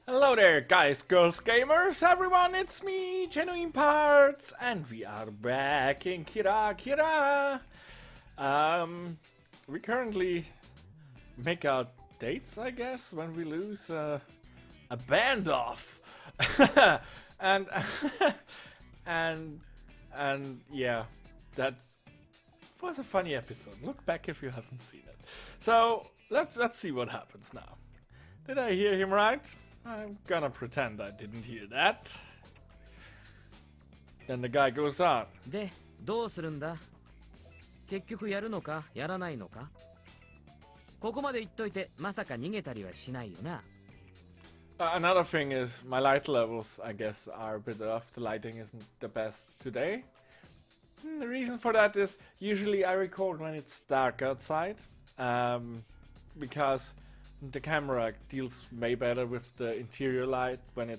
Hello there, guys, girls, gamers, everyone, it's me, GenuineParts, and we are back in Kira. We currently make out dates, I guess, when we lose a band off. and yeah, that was a funny episode. Look back if you haven't seen it. So let's see what happens now. Did I hear him right? I'm gonna pretend I didn't hear that. Then the guy goes on. で、どうするんだ? 結局やるのか、やらないのか? ここまで言っといて、まさか逃げたりはしないよな。 Another thing is, my light levels, I guess, are a bit off. The lighting isn't the best today. The reason for that is, usually I record when it's dark outside. Because the camera deals way better with the interior light when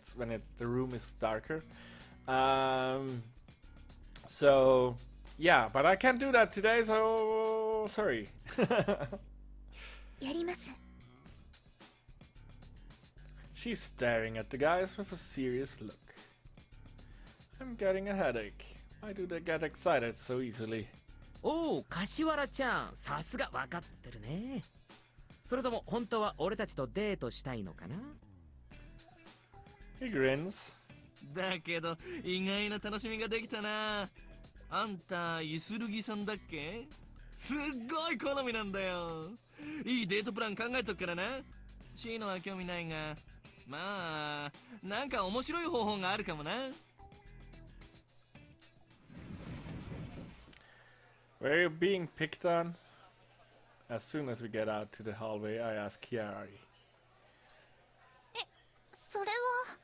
the room is darker. So yeah, but I can't do that today, so sorry. やります。 She's staring at the guys with a serious look. I'm getting a headache. Why do they get excited so easily? おお、柏原ちゃん、さすが分かってるね。それとも本当は俺たちとデートしたいのかな? He grins. だけど意外な楽しみができたな。あんたイスルギさんだっけ？すっごい好みなんだよ。いいデートプラン考えとくからな。シーノは興味ないが、まあなんか面白い方法があるかもな。Were you being picked on? As soon as we get out to the hallway, I ask Kirari. それは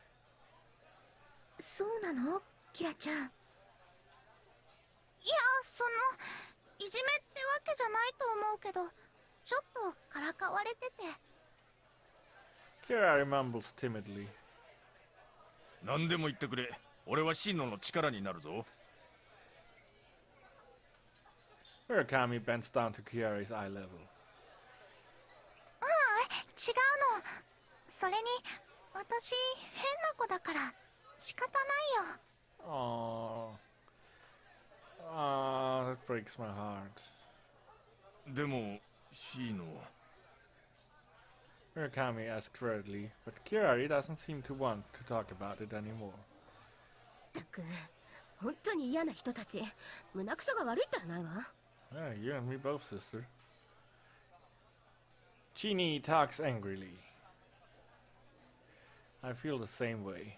そうなの、キラちゃん。いや、いじめってわけじゃないと思うけど、ちょっとからかわれてて。Kirari mumbles timidly. 何でも言ってくれ。俺はシーノの力になるぞ。Murakami bends down to Kirari's eye level. 違うの。それに、私、変な子だから、仕方ないよ。That breaks my heart. でも、シーノ。Murakami asks worriedly, but Kirari doesn't seem to want to talk about it anymore. ったく、本当に嫌な人たち。胸くそが悪いったらないわ。Yeah, you and me both, sister. Chini talks angrily. I feel the same way.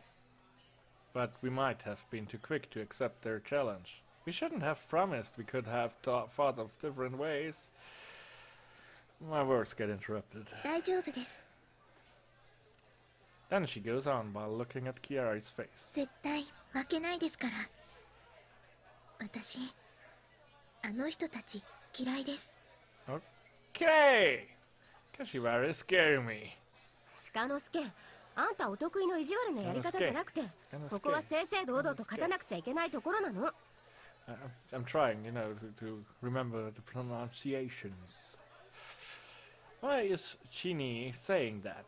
But we might have been too quick to accept their challenge. We shouldn't have promised we could have thought of different ways. My words get interrupted. 大丈夫です。 Then she goes on while looking at Kirari's face. 絶対負けないですから。私、あの人たち嫌いです。 Okay! Kashiwara is scaring me. 鹿之助、あんたお得意の意地悪なやり方じゃなくて、ここは正々堂々と勝たなくちゃいけないところなの。I'm trying, you know, to remember the pronunciations. Why is Chini saying that?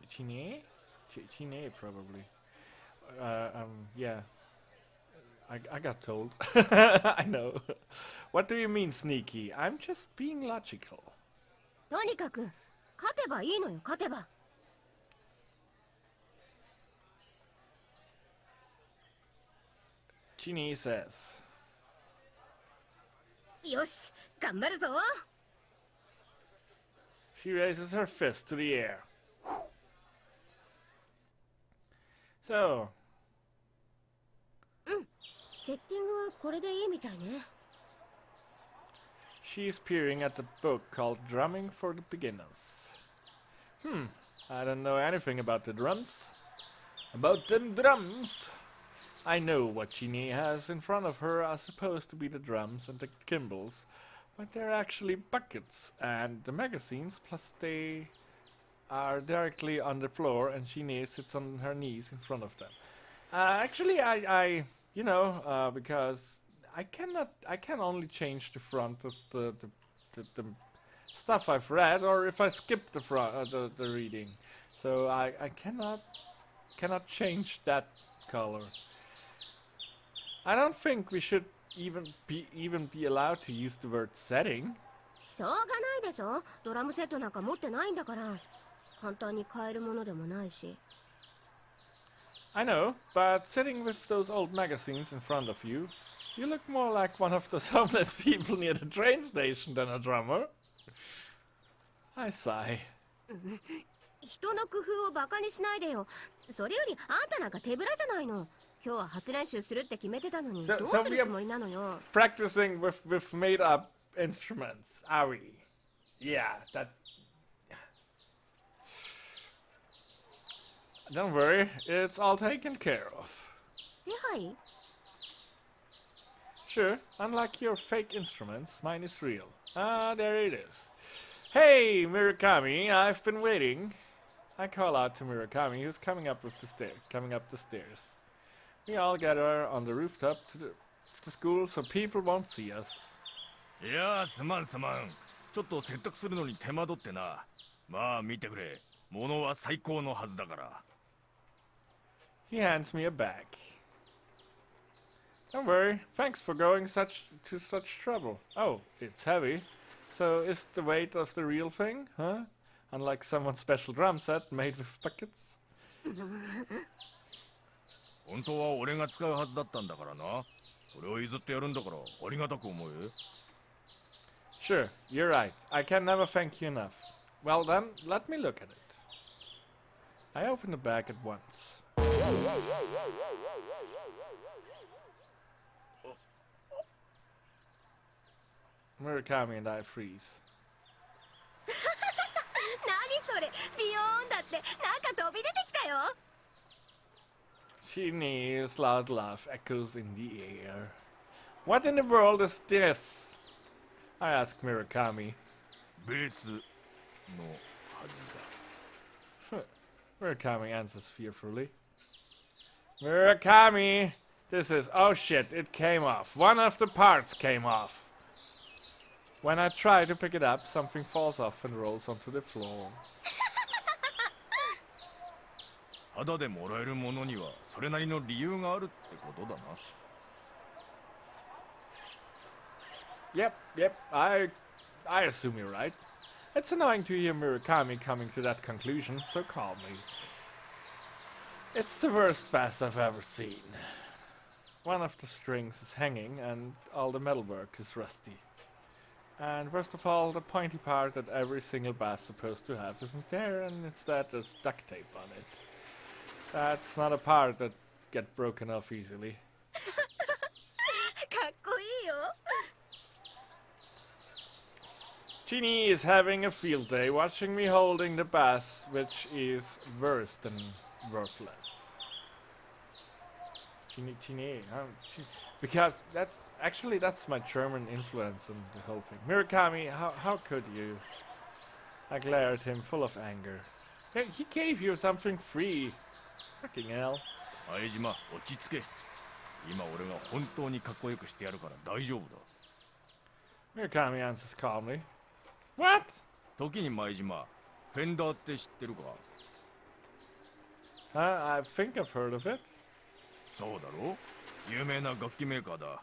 Chini? Chini, probably. Yeah. I got told. I know. What do you mean, sneaky? I'm just being logical. とにかく、勝てばいいのよ、勝てば。Chini says. よし、頑張るぞ。 She raises her fist to the air. So. セッティングはこれでいいみたいね。 She's peering at the book called Drumming for the Beginners. I don't know anything about the drums. About them drums! I know what Chini has in front of her are supposed to be the drums and the cymbals, but they're actually buckets and the magazines, plus they are directly on the floor and Chini sits on her knees in front of them. Actually, because I can only change the front of the stuff I've read, or if I skip the front, the reading, so I cannot change that color. I don't think we should even be allowed to use the word setting. しょうがないでしょ。ドラムセットなんか持ってないんだから。簡単に買えるものでもないし。I know, but sitting with those old magazines in front of you, you look more like one of those homeless people near the train station than a drummer. I sigh. 人の工夫をバカにしないでよ。それよりあんたなんか手ぶらじゃないの。今日は初練習するって決めてたのに、どうするつもりなのよ。Practicing with made up instruments, are we? Yeah, that. Don't worry, it's all taken care of. 手配? Sure, unlike your fake instruments, mine is real. Ah, there it is. Hey, Murakami, I've been waiting. I call out to Murakami, who's coming up the stairs. We all gather on the rooftop to school so people won't see us. いやー、すまん。ちょっと説得するのに手間取ってな。まあ見てくれ。物は最高のはずだから。He hands me a bag. Don't worry, thanks for going to such trouble. Oh, it's heavy. So is the weight of the real thing, huh? Unlike someone's special drum set made with buckets. 本当は俺が使うはずだったんだからな。それを譲ってやるんだからありがたく思うよ。Sure, you're right. I can never thank you enough. Well then, let me look at it. I open the bag at once. Murakami and I freeze. 何それ、ビヨーンだってなんか飛び出てきたよ。Shini's loud laugh echoes in the air. What in the world is this? I ask Murakami. ベースのはずだ。Murakami answers fearfully. Murakami! This is... Oh shit, it came off. One of the parts came off. When I try to pick it up, something falls off and rolls onto the floor. 肌でもらえるものにはそれなりの理由があるってことだな。Yep, I assume you're right. It's annoying to hear Murakami coming to that conclusion so calmly. It's the worst bass I've ever seen. One of the strings is hanging and all the metalwork is rusty. And worst of all, the pointy part that every single bass is supposed to have isn't there, and instead there's duct tape on it. That's not a part that gets broken off easily. かっこいいよ。Genie is having a field day watching me holding the bass, which is worse than worthless. Genie, because that's my German influence on the whole thing. Murakami, how could you? I glare at him, full of anger. He gave you something free. Fucking hell. 相島、落ち着け。今俺が本当にかっこよくしてやるから大丈夫だ。Murakami answers calmly. What? 時に前島、フェンダーって知ってるか？ I think I've heard of it. そうだろ？有名な楽器メーカーだ。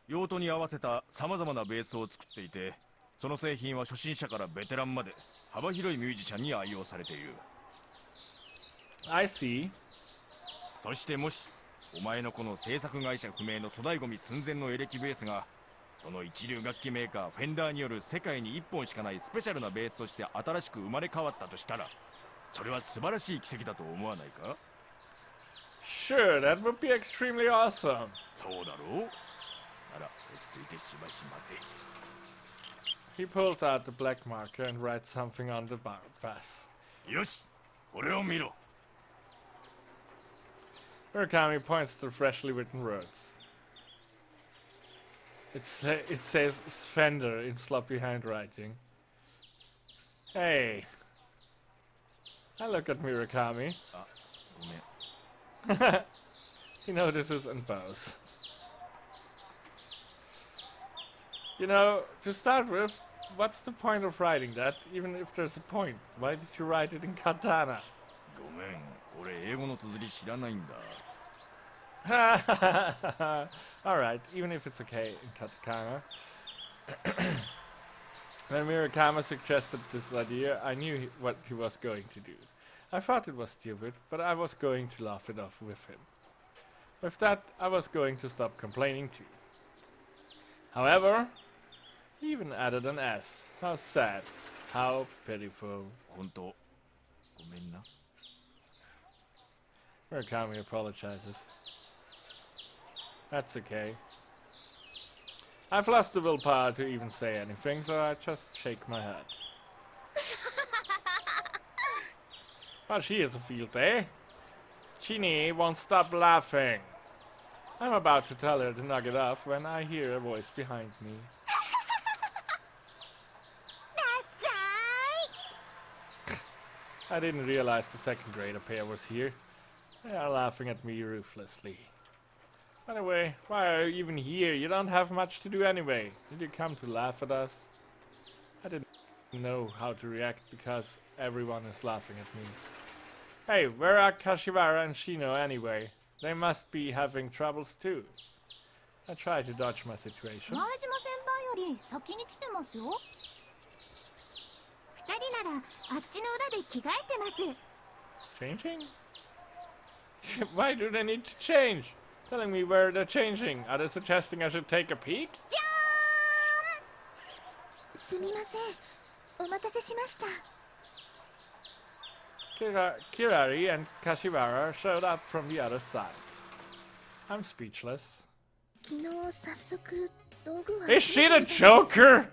用途に合わせた様々なベースを作っていて、その製品は初心者からベテランまで幅広いミュージシャンに愛用されている。I see. そしてもし、お前のこの制作会社不明の粗大ゴミ寸前のエレキベースが、その一流楽器メーカーフェンダーによる世界に1本しかないスペシャルなベースとして新しく生まれ変わったとしたら、それは素晴らしい奇跡だと思わないか？ Sure, that would be extremely awesome. そうだろう？なら落ち着いてしばし待て。He pulls out the black marker and writes something on the bass. よし、これを見ろ。Murakami points to freshly written words. It says Sfender in sloppy handwriting. Hey. I look at Murakami. あ、ごめん。He notices and bows. You know, to start with, what's the point of writing that? Even if there's a point, why did you write it in katana? ごめん、俺英語の綴り知らないんだ。Alright, even if it's okay in katakana. When Murakami suggested this idea, I knew what he was going to do. I thought it was stupid, but I was going to laugh it off with him. With that, I was going to stop complaining too. However, he even added an S. How sad. How pitiful. 本当、ごめんな。Murakami apologizes. That's okay. I've lost the willpower to even say anything, so I just shake my head. Well, she is a field day. Chini won't stop laughing. I'm about to tell her to knock it off when I hear a voice behind me. I didn't realize the second grader pair was here. They are laughing at me ruthlessly. By the way, why are you even here? You don't have much to do anyway. Did you come to laugh at us? I didn't know how to react because everyone is laughing at me. Hey, where are Kashiwara and Shiino anyway? They must be having troubles too. I try to dodge my situation. 前島先輩より先に来てますよ。二人ならあっちの裏で着替えてます。Changing? Why do they need to change? Telling me where they're changing. Are they suggesting I should take a peek? じゃーん。すみません。お待たせしました。Kirari and Kashiwara showed up from the other side. I'm speechless. 昨日早速道具は。Is she the Joker?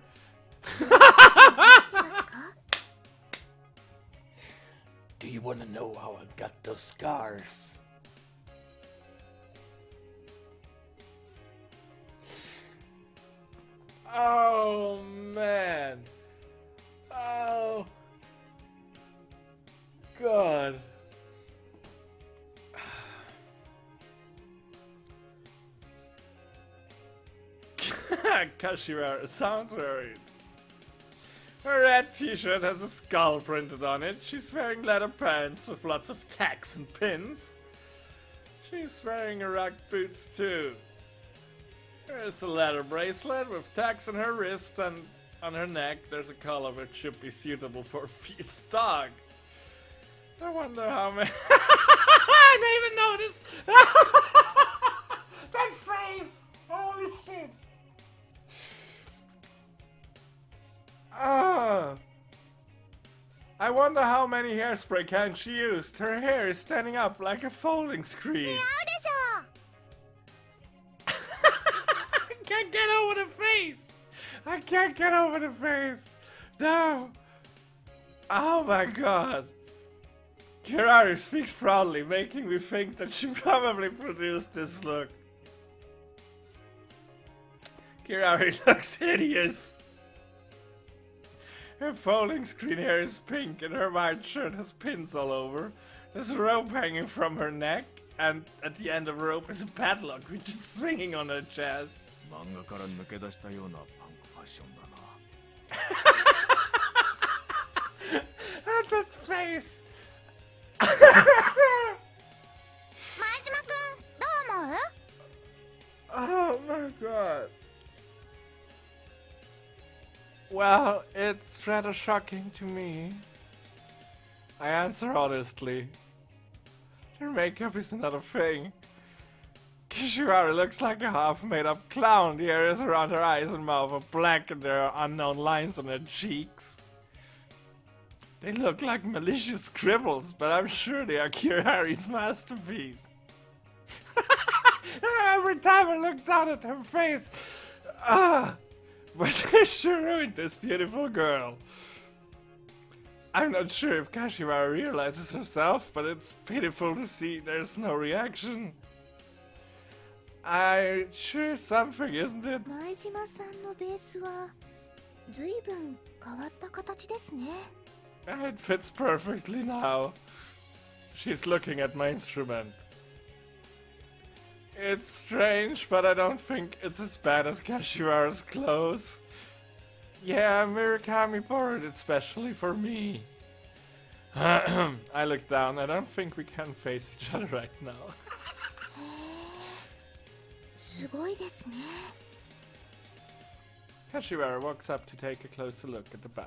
Do you want to know how I got those scars? Oh man. Oh God. Kashiwara sounds worried. Her red t-shirt has a skull printed on it. She's wearing leather pants with lots of tacks and pins. She's wearing rug boots too. There's a leather bracelet with tacks on her wrist, and on her neck there's a collar which should be suitable for a fierce dog. I wonder how many... I didn't even notice! That face! Holy shit! I wonder how many hairspray cans she used. Her hair is standing up like a folding screen. I can't get over the face! I can't get over the face! No! Oh my god! Kirari speaks proudly, making me think that she probably produced this look. Kirari looks hideous! Her folding screen hair is pink and her white shirt has pins all over. There's a rope hanging from her neck, and at the end of the rope is a padlock which is swinging on her chest. 漫画から抜け出したようなパンクファッションだな。At that face! 前島くん、どう思う? Oh my god. Well, it's rather shocking to me. I answer honestly. Your makeup is another thing. Kashiwara looks like a half-made-up clown. The areas around her eyes and mouth are black and there are unknown lines on her cheeks. They look like malicious scribbles, but I'm sure they are Kirari's masterpiece. Every time I look down at her face, but she ruined this beautiful girl. I'm not sure if Kashiwara realizes herself, but it's pitiful to see there's no reaction. I'm sure something, isn't it? 前島さんのベースは随分変わった形ですね。 It fits perfectly now. She's looking at my instrument. It's strange, but I don't think it's as bad as Kashiwara's clothes. Yeah, Murakami borrowed it specially for me. I look down. I don't think we can face each other right now. すごいですね。 Kashiwara walks up to take a closer look at the bass.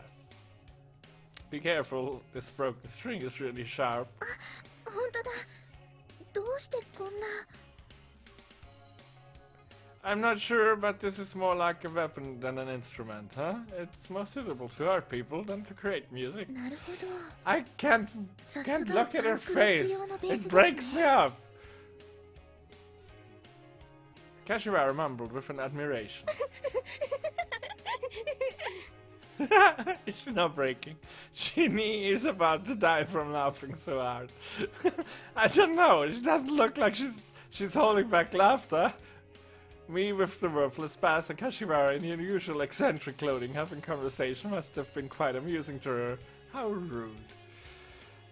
Be careful, this broken string is really sharp. 本当だ。どうしてこんな。 I'm not sure, but this is more like a weapon than an instrument, huh? It's more suitable to hurt people than to create music. なるほど。 I can't さすが look at her パンクロッ face. ク用のベース It です breaks ね。 me up. Kashiwara mumbled with an admiration. It's not breaking. Shinny is about to die from laughing so hard. I don't know. It doesn't look like she's holding back laughter. Me with the worthless bass and Kashiwara in the unusual eccentric clothing having conversation must have been quite amusing to her. How rude.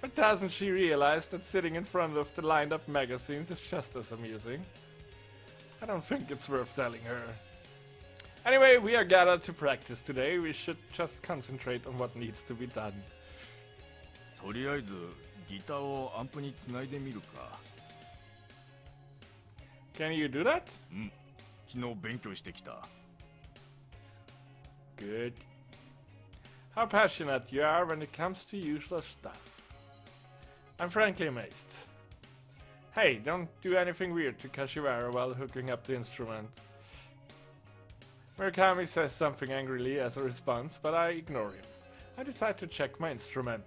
But doesn't she realize that sitting in front of the lined up magazines is just as amusing? I don't think it's worth telling her. Anyway, we are gathered to practice today. We should just concentrate on what needs to be done. とりあえずギターをアンプにつないでみるか。 Can you do that? 昨日勉強してきた。 Good. How passionate you are when it comes to useless stuff. I'm frankly amazed. Hey, don't do anything weird to Kashiwara while hooking up the instrument. Murakami says something angrily as a response, but I ignore him. I decide to check my instrument.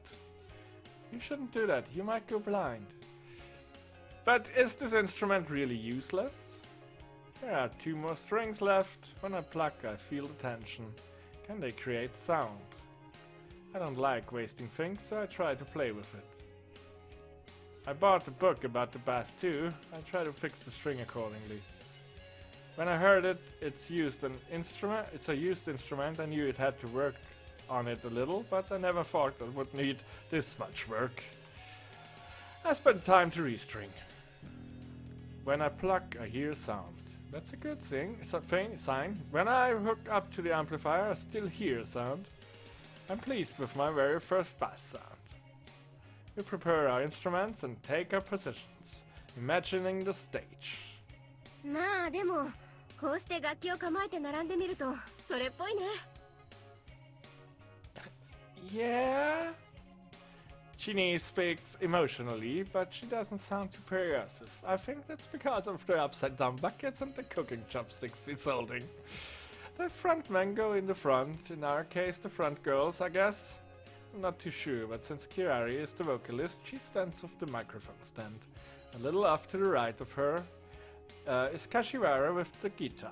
You shouldn't do that, you might go blind. But is this instrument really useless? There are 2 more strings left. When I pluck, I feel the tension. Can they create sound? I don't like wasting things, so I try to play with it. I bought a book about the bass too. I try to fix the string accordingly. When I heard it's a used instrument, I knew it had to work on it a little, but I never thought it would need this much work. I spent time to restring. When I pluck, I hear sound. That's a good sign. When I hook up to the amplifier, I still hear sound. I'm pleased with my very first bass sound. We prepare our instruments and take our positions, imagining the stage. まあでもこうして楽器を構えて並んでみるとそれっぽいね。 Yeah? Shinny speaks emotionally, but she doesn't sound too persuasive. I think that's because of the upside-down buckets and the cooking chopsticks she's holding. The front men go in the front, in our case the front girls, I guess. I'm not too sure, but since Kirari is the vocalist, she stands with the microphone stand. A little off to the right of her is Kashiwara with the guitar.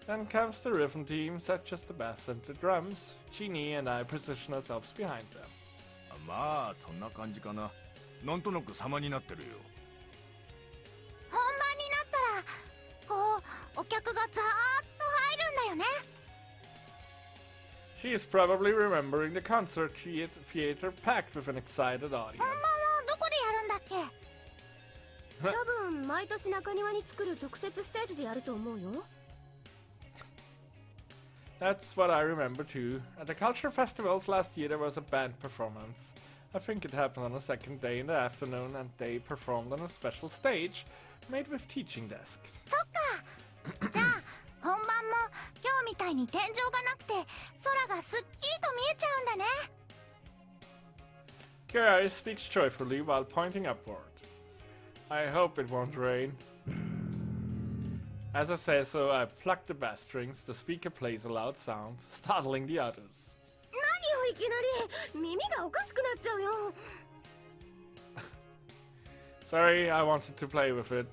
Then comes the rhythm team, such as the bass and the drums. Shinny and I position ourselves behind them. まあそんな感じかな。なんとなく様になってるよ。本番になったらこうお客がザーッと入るんだよね。 She is probably remembering the concert theater packed with an excited audience. 本番はどこでやるんだっけ？多分毎年中庭に作る特設ステージでやると思うよ。 That's what I remember too. At the culture festivals last year there was a band performance. I think it happened on the second day in the afternoon and they performed on a special stage made with teaching desks. そっか。じゃあ本番も今日みたいに天井がなくて空がすっきりと見えちゃうんだね。 Kirari speaks joyfully while pointing upward. I hope it won't rain. As I say so, I pluck the bass strings. The speaker plays a loud sound, startling the others. 何よいきなり耳がおかしくなっちゃうよ。 Sorry, I wanted to play with it.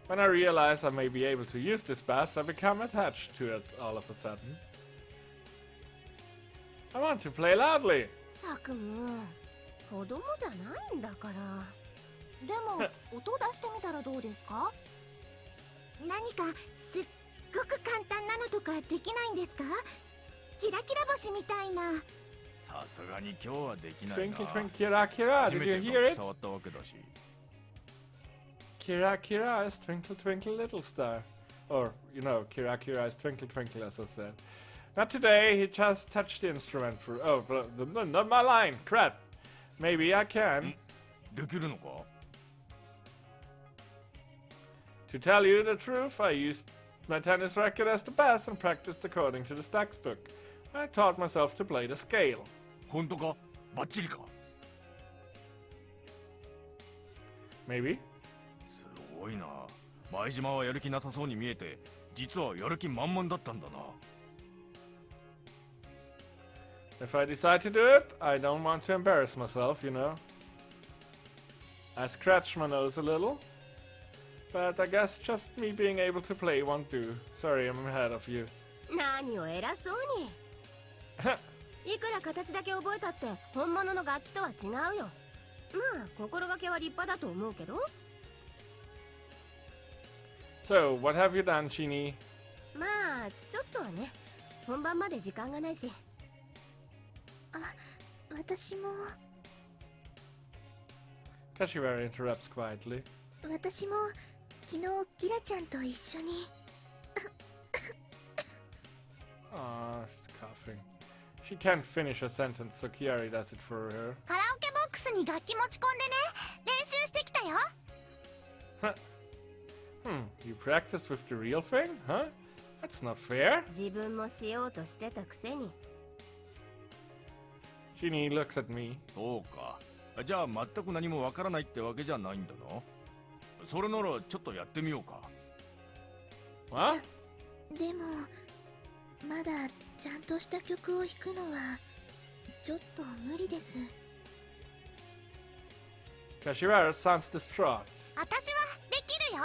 When I realize I may be able to use this bass, I become attached to it all of a sudden. I want to play loudly. たくも子供じゃないんだから。でも音を出してみたらどうですか？何かすっごく簡単なのとかできないんですか？キラキラ星みたいな。さすがに今日はできないな。 Twinkle, twinkle, Kira, Kira, 初 did め you て hear 楽器 it? 触ったわけだし。Kira Kira is Twinkle Twinkle Little Star. Or, you know, Kira Kira is Twinkle Twinkle, as I said. Not today, he just touched the instrument for... Oh, not my line, crap. Maybe I can. できるのか? To tell you the truth, I used my tennis racket as the bass and practiced according to the stacks book. I taught myself to play the scale. 本当か? バッチリか? Maybe. すごいな。前島はやる気なさそうに見えて、実はやる気満々だったんだな。If I decide to do it, I don't want to embarrass myself, you know. I scratch my nose a little, but I guess just me being able to play won't do. Sorry, I'm ahead of you. 何を偉そうに。いくら形だけ覚えたって本物の楽器とは違うよ。まあ心がけは立派だと思うけど。So, what have you done, Chini? まあちょっとはね。本番まで時間がないし。あ、私も。Kashiwara interrupts quietly. 私も昨日キラちゃんと一緒に。Aw, she's coughing. She can't finish a sentence, so Kirari does it for her. カラオケボックスに楽器持ち込んでね、練習してきたよ。You practice with the real thing, huh? That's not fair. 自分もしようとしてたくせに。Chini looks at me. そうか。じゃあ全く何もわからないってわけじゃないんだな。それならちょっとやってみようか。What? でもまだちゃんとした曲を弾くのはちょっと無理です。Kashiwara sounds distraught. 私はできるよ。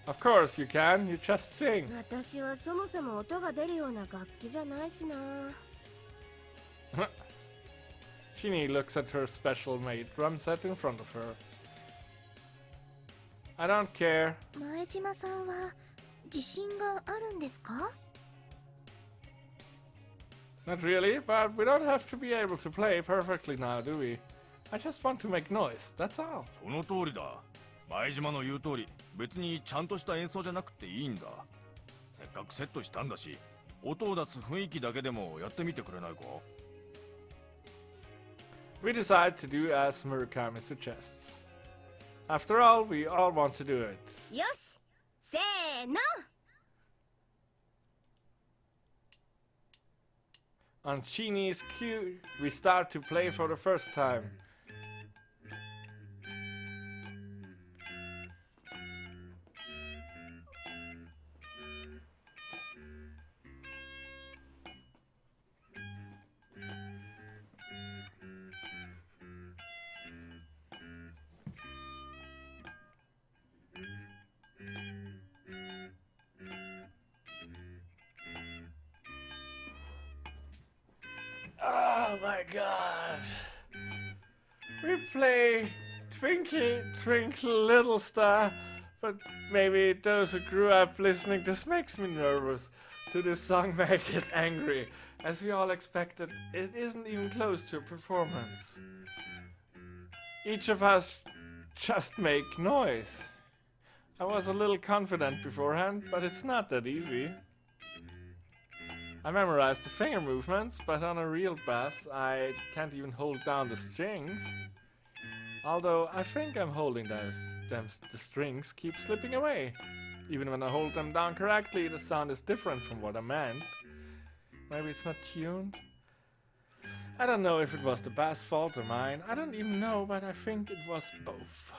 Of course you can, you just sing. 私はそもそも音が出るような楽器じゃないしな。Chini looks at her special-made drum set in front of her. I don't care. 前島さんは自信があるんですか? Not really, but we don't have to be able to play perfectly now, do we? I just want to make noise, that's all. その通りだ。前島の言う通り、別にちゃんとした演奏じゃなくていいんだ。せっかくセットしたんだし、音を出す雰囲気だけでもやってみてくれないか? We decide to do as Murakami suggests. After all, we all want to do it. よし、せーの。On Chini's cue, we start to play for the first time. Oh my god. We play Twinkle Twinkle Little Star, but maybe those who grew up listening this makes me nervous. Do this song make it angry? As we all expected, it isn't even close to a performance. Each of us just make noise. I was a little confident beforehand, but it's not that easy. I memorized the finger movements, but on a real bass, I can't even hold down the strings. Although I think I'm holding those, the strings keep slipping away. Even when I hold them down correctly, the sound is different from what I meant. Maybe it's not tuned? I don't know if it was the bass fault or mine. I don't even know, but I think it was both.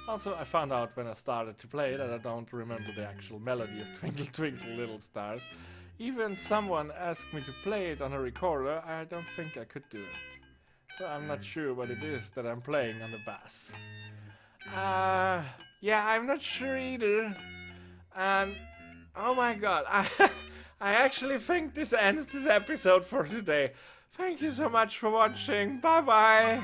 Also, I found out when I started to play that I don't remember the actual melody of Twinkle Twinkle Little Stars. Even someone asked me to play it on a recorder, I don't think I could do it. So I'm not sure what it is that I'm playing on the bass. Yeah, I'm not sure either. And, oh my god, I actually think this ends this episode for today. Thank you so much for watching, bye bye!